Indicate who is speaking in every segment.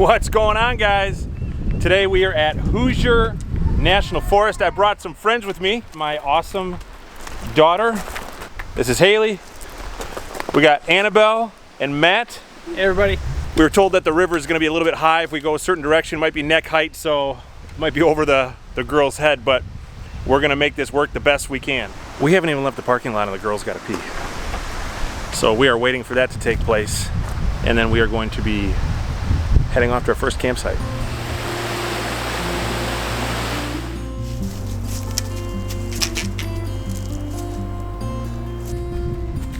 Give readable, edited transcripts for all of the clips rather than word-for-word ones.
Speaker 1: What's going on, guys? Today we are at Hoosier National Forest. I brought some friends with me. My awesome daughter. This is Haley. We got Annabelle and Matt.
Speaker 2: Hey everybody.
Speaker 1: We were told that the river is going to be a little bit high if we go a certain direction. It might be neck height, so it might be over the girl's head, but we're going to make this work the best we can. We haven't even left the parking lot and the girls got to pee. So we are waiting for that to take place, and then we are going to be heading off to our first campsite.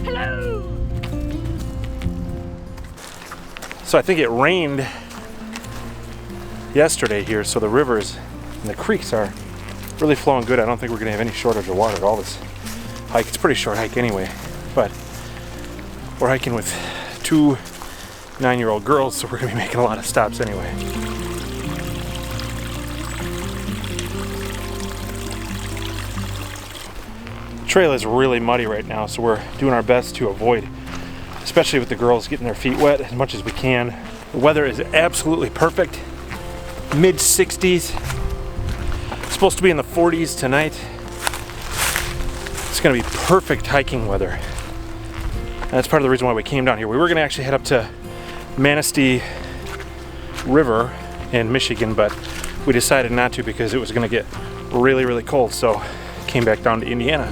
Speaker 3: Hello!
Speaker 1: So I think it rained yesterday here, so the rivers and the creeks are really flowing good. I don't think we're gonna have any shortage of water at all this hike. It's a pretty short hike anyway, but we're hiking with two 9-year-old girls, so we're gonna be making a lot of stops anyway. The trail is really muddy right now, so we're doing our best to avoid, especially with the girls, getting their feet wet as much as we can. The weather is absolutely perfect. Mid 60s. It's supposed to be in the 40s tonight. It's gonna be perfect hiking weather. And that's part of the reason why we came down here. We were gonna actually head up to Manistee River in Michigan, but we decided not to because it was gonna get really, really cold. So came back down to Indiana.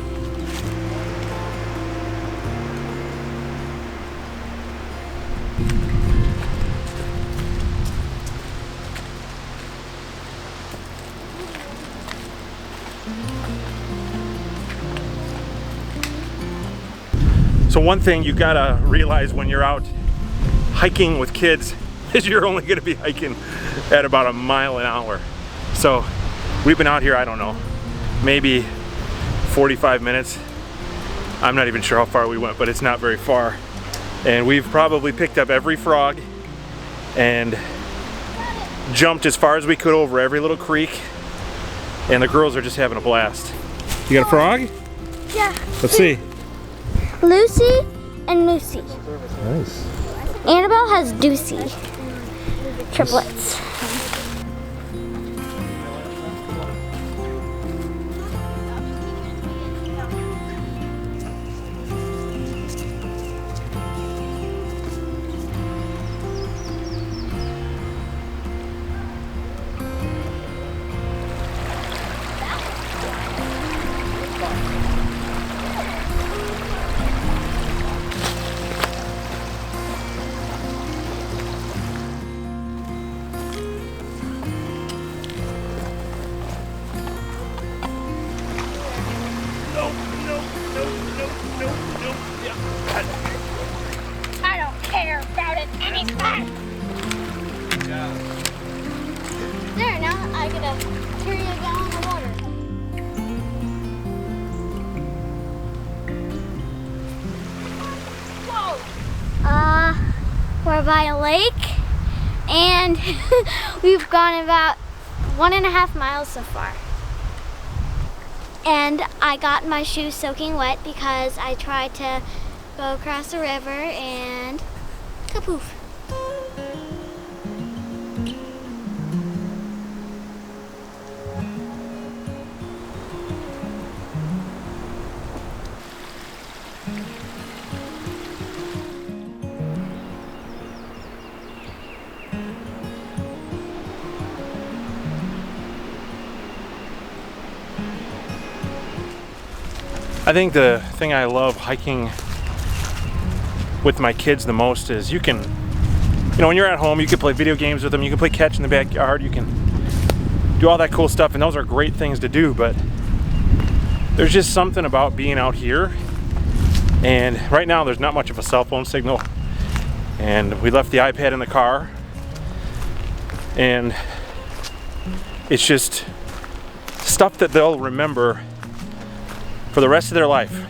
Speaker 1: So one thing you gotta realize when you're out hiking with kids is you're only gonna be hiking at about a mile an hour. So we've been out here, I don't know, maybe 45 minutes. I'm not even sure how far we went, but it's not very far. And we've probably picked up every frog and jumped as far as we could over every little creek. And the girls are just having a blast. You got a frog?
Speaker 3: Yeah.
Speaker 1: Let's see.
Speaker 3: Lucy and Lucy.
Speaker 1: Nice.
Speaker 3: Annabelle has Deucey. Triplets. I don't care about it anytime. There, now I gotta carry a gallon of water. Whoa! We're by a lake, and we've gone about 1.5 miles so far. And I got my shoes soaking wet because I tried to go across the river and kapoof.
Speaker 1: I think the thing I love hiking with my kids the most is you can, when you're at home, you can play video games with them, you can play catch in the backyard, you can do all that cool stuff, and those are great things to do, but there's just something about being out here, and right now there's not much of a cell phone signal, and we left the iPad in the car, and it's just stuff that they'll remember for the rest of their life.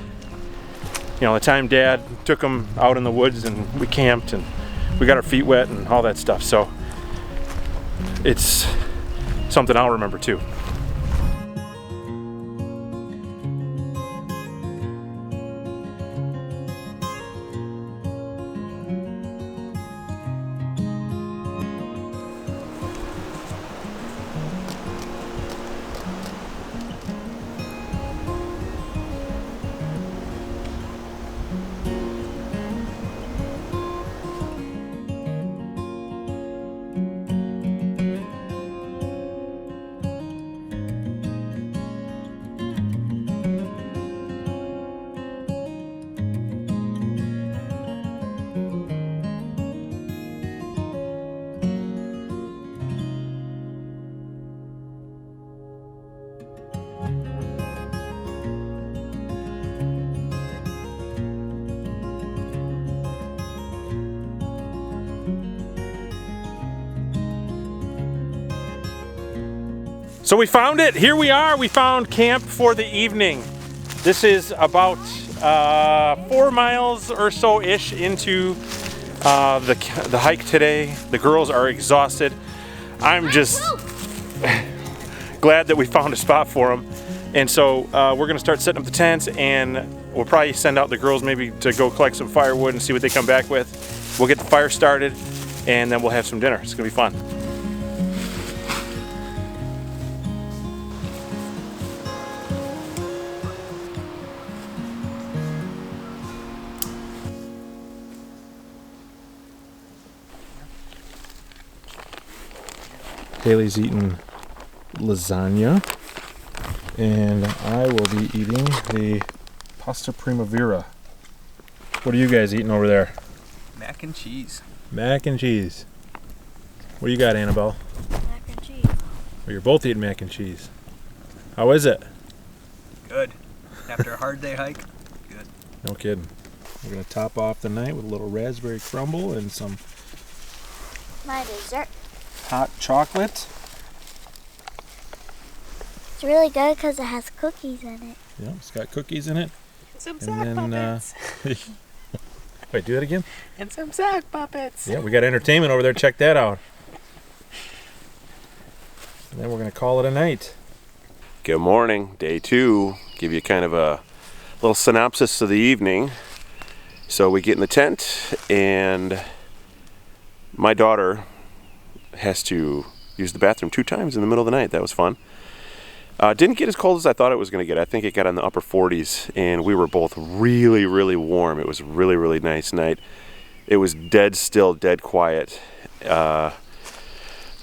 Speaker 1: The time Dad took them out in the woods and we camped and we got our feet wet and all that stuff. So it's something I'll remember too. So we found it. Here we are. We found camp for the evening. This is about 4 miles or so-ish into the hike today. The girls are exhausted. I'm just glad that we found a spot for them. And so we're gonna start setting up the tents, and we'll probably send out the girls maybe to go collect some firewood and see what they come back with. We'll get the fire started, and then we'll have some dinner. It's gonna be fun. Haley's eating lasagna, and I will be eating the pasta primavera. What are you guys eating over there?
Speaker 2: Mac and cheese.
Speaker 1: Mac and cheese. What do you got, Annabelle?
Speaker 3: Mac and cheese.
Speaker 1: Well, you're both eating mac and cheese. How is it?
Speaker 2: Good. After a hard day hike, good.
Speaker 1: No kidding. We're gonna top off the night with a little raspberry crumble and some
Speaker 3: My dessert.
Speaker 1: hot chocolate.
Speaker 3: It's really good because it has cookies in it.
Speaker 1: Yeah, it's got cookies in it.
Speaker 2: Some
Speaker 1: sock puppets. Wait, do that again?
Speaker 2: And some sock puppets.
Speaker 1: Yeah, we got entertainment over there. Check that out. And then we're gonna call it a night. Good morning, day 2. Give you kind of a little synopsis of the evening. So we get in the tent, and my daughter has to use the bathroom 2 times in the middle of the night. That was fun. Didn't get as cold as I thought it was going to get. I think it got in the upper 40s, and we were both really, really warm. It was a really, really nice night. It was dead still, dead quiet. But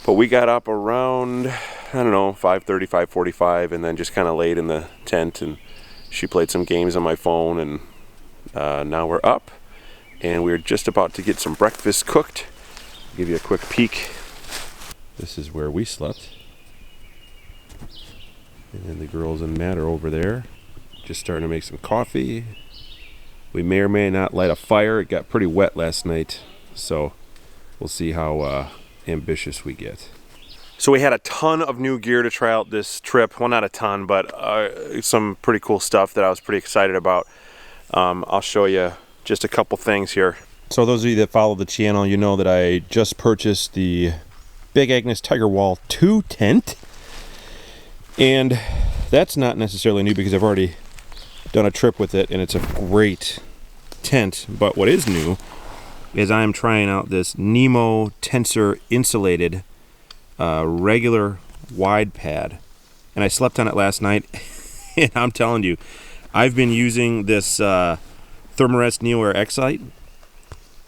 Speaker 1: we got up around, I don't know, 5:30, 5:45, and then just kind of laid in the tent, and she played some games on my phone, and now we're up, and we're just about to get some breakfast cooked. I'll give you a quick peek. This is where we slept. And then the girls and Matt are over there, just starting to make some coffee. We may or may not light a fire. It got pretty wet last night, so we'll see how ambitious we get. So we had a ton of new gear to try out this trip. Well, not a ton, but some pretty cool stuff that I was pretty excited about. I'll show you just a couple things here. So those of you that follow the channel, you know that I just purchased the Big Agnes Tiger Wall 2 tent. And that's not necessarily new because I've already done a trip with it, and it's a great tent. But what is new is I'm trying out this Nemo Tensor insulated regular wide pad. And I slept on it last night, and I'm telling you, I've been using this Thermarest Neo Air X-Lite.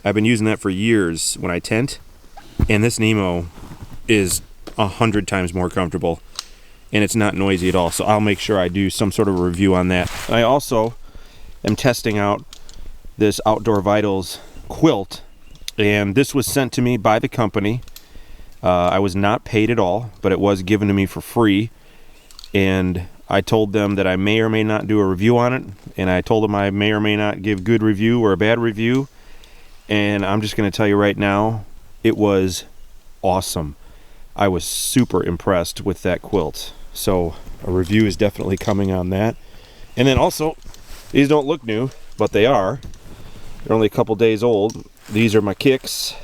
Speaker 1: I've been using that for years when I tent, and this Nemo is 100 times more comfortable, and it's not noisy at all. So I'll make sure I do some sort of review on that. I also am testing out this Outdoor Vitals quilt, and this was sent to me by the company. I was not paid at all, but it was given to me for free, and I told them that I may or may not do a review on it, and I told them I may or may not give good review or a bad review, and I'm just going to tell you right now, it was awesome. I was super impressed with that quilt. So a review is definitely coming on that. And then also, these don't look new, but they are. They're only a couple days old. These are my kicks.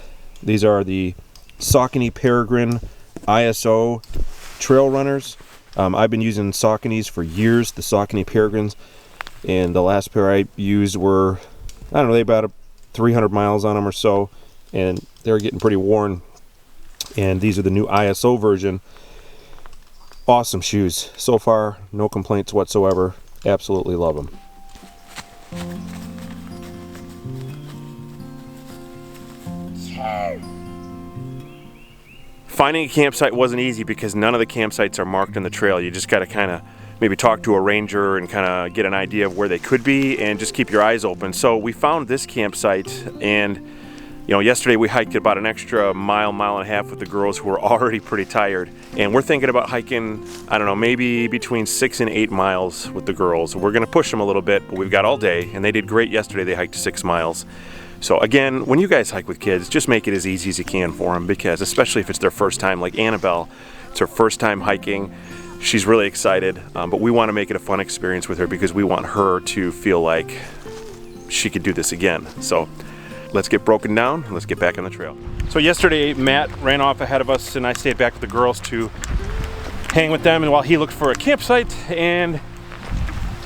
Speaker 1: These are the Saucony Peregrine ISO trail runners. I've been using Sauconys for years, the Saucony Peregrines, and the last pair I used were, I don't know, they about 300 miles on them or so, and they're getting pretty worn. And these are the new ISO version. Awesome shoes. So far, no complaints whatsoever. Absolutely love them. Finding a campsite wasn't easy because none of the campsites are marked on the trail. You just got to kind of maybe talk to a ranger and kind of get an idea of where they could be and just keep your eyes open. So we found this campsite, and you know, yesterday we hiked about an extra mile and a half with the girls who were already pretty tired. And we're thinking about hiking, I don't know, maybe between 6 and 8 miles with the girls. We're gonna push them a little bit, but we've got all day, and they did great yesterday. They hiked 6 miles. So again, when you guys hike with kids, just make it as easy as you can for them, because especially if it's their first time, like Annabelle, it's her first time hiking. she's really excited, but we want to make it a fun experience with her because we want her to feel like she could do this again. So let's get broken down and let's get back on the trail. So yesterday Matt ran off ahead of us and I stayed back with the girls to hang with them, and while he looked for a campsite, and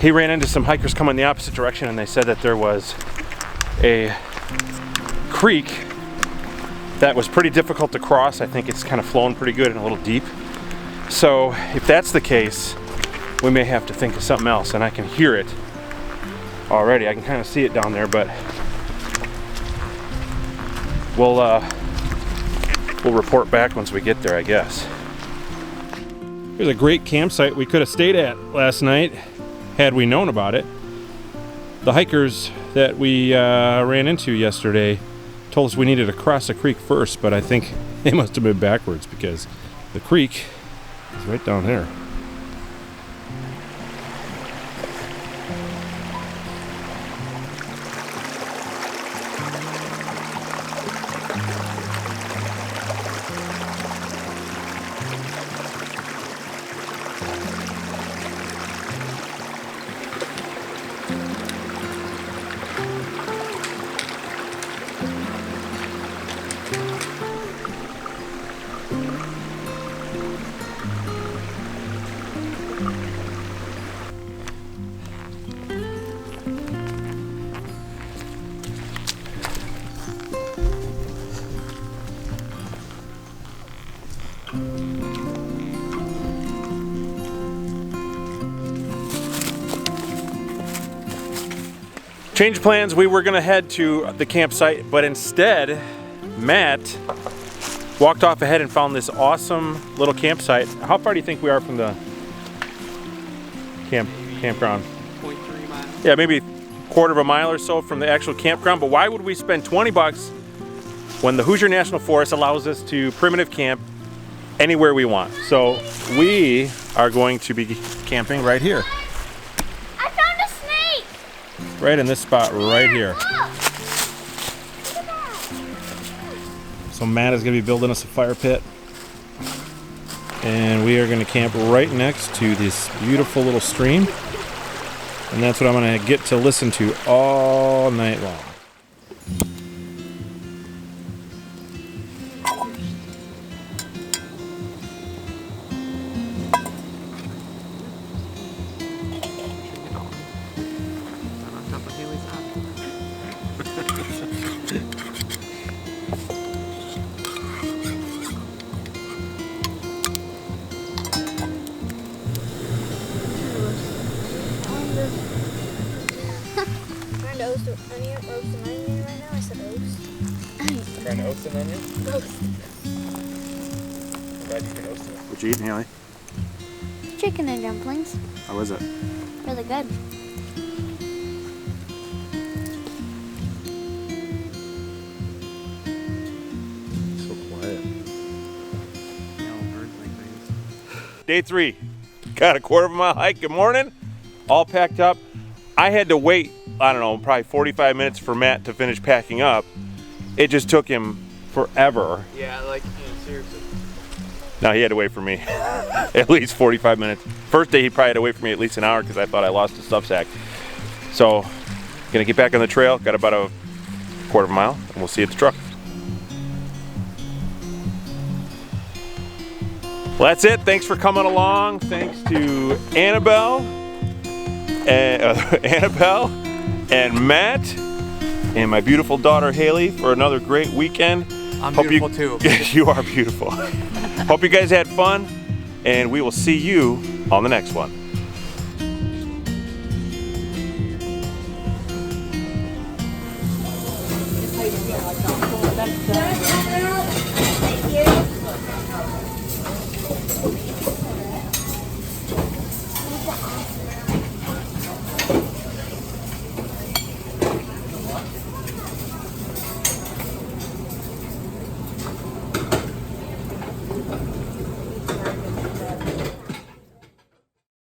Speaker 1: he ran into some hikers coming the opposite direction, and they said that there was a creek that was pretty difficult to cross. I think it's kind of flowing pretty good and a little deep. So if that's the case, we may have to think of something else, and I can hear it already. I can kind of see it down there, but we'll report back once we get there, I guess. Here's a great campsite we could have stayed at last night had we known about it. The hikers that we ran into yesterday told us we needed to cross a creek first, but I think they must have been backwards because the creek is right down there. Change plans, we were gonna head to the campsite, but instead, Matt walked off ahead and found this awesome little campsite. How far do you think we are from the campground?
Speaker 2: 0.3 miles.
Speaker 1: Yeah, maybe a quarter of a mile or so from the actual campground, but why would we spend 20 bucks when the Hoosier National Forest allows us to primitive camp anywhere we want? So we are going to be camping right here. Right in this spot right here. So Matt is going to be building us a fire pit, and we are going to camp right next to this beautiful little stream, and that's what I'm going to get to listen to all night long.
Speaker 3: Roast an onion right now. I said roast.
Speaker 1: Trying to roast an onion?
Speaker 3: Roast.
Speaker 1: Glad you can roast it. What you eating, Haley?
Speaker 3: Chicken and dumplings.
Speaker 1: How is it?
Speaker 3: Really good.
Speaker 1: So quiet.
Speaker 2: Birds like things.
Speaker 1: Day 3. Got a quarter of a mile hike. Good morning. All packed up. I had to wait, I don't know, probably 45 minutes for Matt to finish packing up. It just took him forever.
Speaker 2: Yeah, like, seriously.
Speaker 1: No, he had to wait for me at least 45 minutes. First day he probably had to wait for me at least an hour because I thought I lost the stuff sack. So, gonna get back on the trail. Got about a quarter of a mile, and we'll see you at the truck. Well, that's it. Thanks for coming along. Thanks to Annabelle and Matt and my beautiful daughter Haley for another great weekend.
Speaker 2: I'm beautiful too.
Speaker 1: You are beautiful. Hope you guys had fun, and we will see you on the next one.
Speaker 4: That's